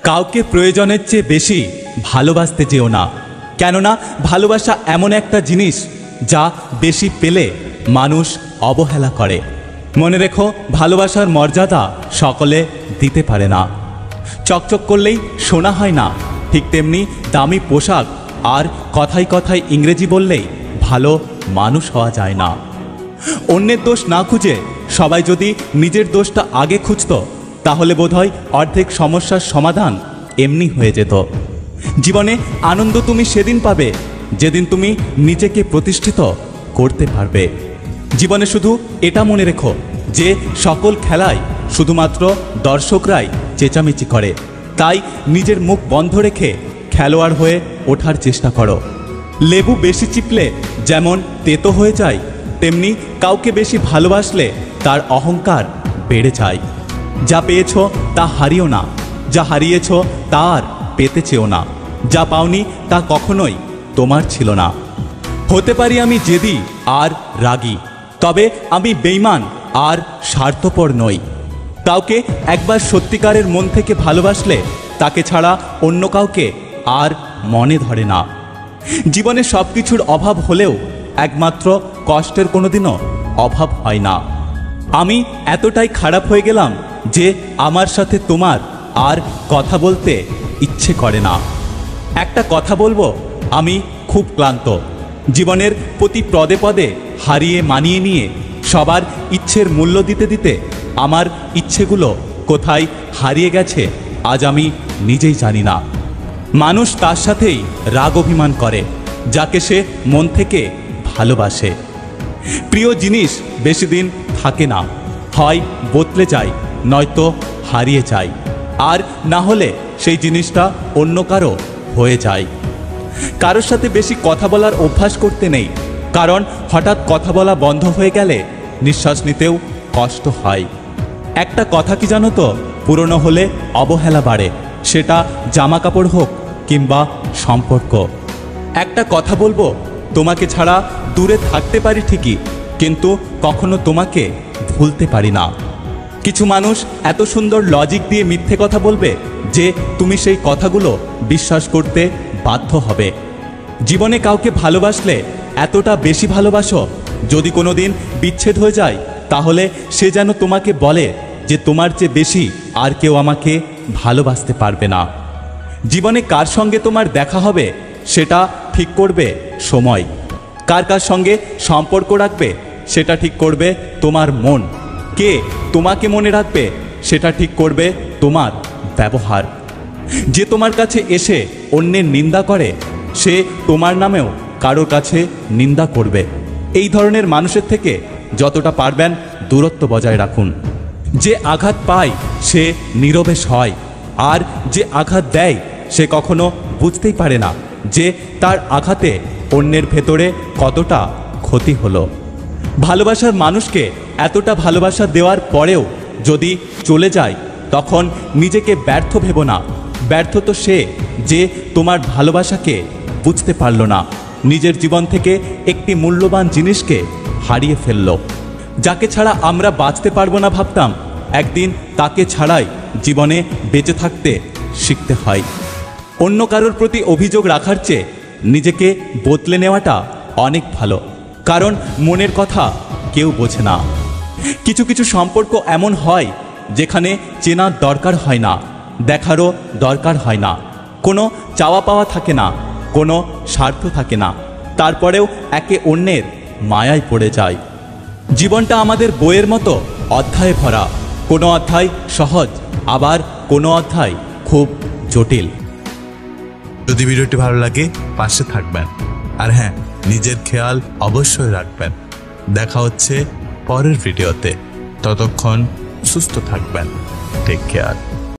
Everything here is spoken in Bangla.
কাউকে প্রয়োজনের চেয়ে বেশি ভালোবাসতে যেও না, কেননা ভালোবাসা এমন একটা জিনিস যা বেশি পেলে মানুষ অবহেলা করে। মনে রেখো, ভালোবাসার মর্যাদা সকলে দিতে পারে না। চকচক করলেই শোনা হয় না, ঠিক তেমনি দামি পোশাক আর কথায় কথায় ইংরেজি বললেই ভালো মানুষ হওয়া যায় না। অন্যের দোষ না খুঁজে সবাই যদি নিজের দোষটা আগে খুঁজত, তাহলে বোধহয় অর্ধেক সমস্যার সমাধান এমনি হয়ে যেত। জীবনে আনন্দ তুমি সেদিন পাবে যেদিন তুমি নিজেকে প্রতিষ্ঠিত করতে পারবে। জীবনে শুধু এটা মনে রেখো যে সকল খেলায় শুধুমাত্র দর্শকরাই চেঁচামেচি করে, তাই নিজের মুখ বন্ধ রেখে খেলোয়াড় হয়ে ওঠার চেষ্টা করো। লেবু বেশি চিপলে যেমন তেতো হয়ে যায়, তেমনি কাউকে বেশি ভালোবাসলে তার অহংকার বেড়ে যায়। যা পেয়েছ তা হারিও না, যা হারিয়েছ তা আর পেতে চেও না, যা পাওনি তা কখনোই তোমার ছিল না। হতে পারি আমি জেদি আর রাগী, তবে আমি বেঈমান আর স্বার্থপর নই। কাউকে একবার সত্যিকারের মন থেকে ভালোবাসলে তাকে ছাড়া অন্য কাউকে আর মনে ধরে না। জীবনে সব কিছুর অভাব হলেও একমাত্র কষ্টের কোনোদিনও অভাব হয় না। আমি এতটাই খারাপ হয়ে গেলাম যে আমার সাথে তোমার আর কথা বলতে ইচ্ছে করে না। একটা কথা বলবো, আমি খুব ক্লান্ত। জীবনের প্রতি পদে পদে হারিয়ে মানিয়ে নিয়ে সবার ইচ্ছের মূল্য দিতে দিতে আমার ইচ্ছেগুলো কোথায় হারিয়ে গেছে আজ আমি নিজেই জানি না। মানুষ তার সাথেই রাগ অভিমান করে যাকে সে মন থেকে ভালোবাসে। প্রিয় জিনিস বেশি দিন থাকে না, হয় বদলে যায় নয়তো হারিয়ে যায়, আর না হলে সেই জিনিসটা অন্য কারো হয়ে যায়। কারোর সাথে বেশি কথা বলার অভ্যাস করতে নেই, কারণ হঠাৎ কথা বলা বন্ধ হয়ে গেলে নিঃশ্বাস নিতেও কষ্ট হয়। একটা কথা কি জানো তো, পুরনো হলে অবহেলা বাড়ে, সেটা জামা কাপড় হোক কিংবা সম্পর্ক। একটা কথা বলবো, তোমাকে ছাড়া দূরে থাকতে পারি ঠিকই, কিন্তু কখনো তোমাকে ভুলতে পারি না। কিছু মানুষ এত সুন্দর লজিক দিয়ে মিথ্যে কথা বলবে যে তুমি সেই কথাগুলো বিশ্বাস করতে বাধ্য হবে। জীবনে কাউকে ভালোবাসলে এতটা বেশি ভালোবাসো, যদি কোনোদিন বিচ্ছেদ হয়ে যায় তাহলে সে যেন তোমাকে বলে যে তোমার চেয়ে বেশি আর কেউ আমাকে ভালোবাসতে পারবে না। জীবনে কার সঙ্গে তোমার দেখা হবে সেটা ঠিক করবে সময়, কার কার সঙ্গে সম্পর্ক রাখবে সেটা ঠিক করবে তোমার মন, কে তোমাকে মনে রাখবে সেটা ঠিক করবে তোমার ব্যবহার। যে তোমার কাছে এসে অন্যের নিন্দা করে সে তোমার নামেও কারোর কাছে নিন্দা করবে। এই ধরনের মানুষের থেকে যতটা পারবেন দূরত্ব বজায় রাখুন। যে আঘাত পায় সে নীরবে সয়, আর যে আঘাত দেয় সে কখনো বুঝতেই পারে না যে তার আঘাতে অন্যের ভেতরে কতটা ক্ষতি হলো। ভালোবাসার মানুষকে এতটা ভালোবাসা দেওয়ার পরেও যদি চলে যায় তখন নিজেকে ব্যর্থ ভেবো না। ব্যর্থ তো সে যে তোমার ভালোবাসাকে বুঝতে পারল না, নিজের জীবন থেকে একটি মূল্যবান জিনিসকে হারিয়ে ফেলল। যাকে ছাড়া আমরা বাঁচতে পারবো না ভাবতাম, একদিন তাকে ছাড়াই জীবনে বেঁচে থাকতে শিখতে হয়। অন্য কারোর প্রতি অভিযোগ রাখার চেয়ে নিজেকে বদলে নেওয়াটা অনেক ভালো, কারণ মনের কথা কেউ বোঝে না। কিছু কিছু সম্পর্ক এমন হয় যেখানে চেনার দরকার হয় না, দেখারও দরকার হয় না, কোনো চাওয়া পাওয়া থাকে না, কোনো স্বার্থ থাকে না, তারপরেও একে অন্যের মায়ায় পড়ে যায়। জীবনটা আমাদের বইয়ের মতো অধ্যায়ে ভরা, কোনো অধ্যায় সহজ আবার কোনো অধ্যায় খুব জটিল। যদি ভিডিওটি ভালো লাগে পাশে থাকবেন, আর হ্যাঁ, নিজের খেয়াল অবশ্যই রাখবেন। দেখা হচ্ছে পরের ভিডিওতে, ততক্ষণ সুস্থ থাকবেন। Take care.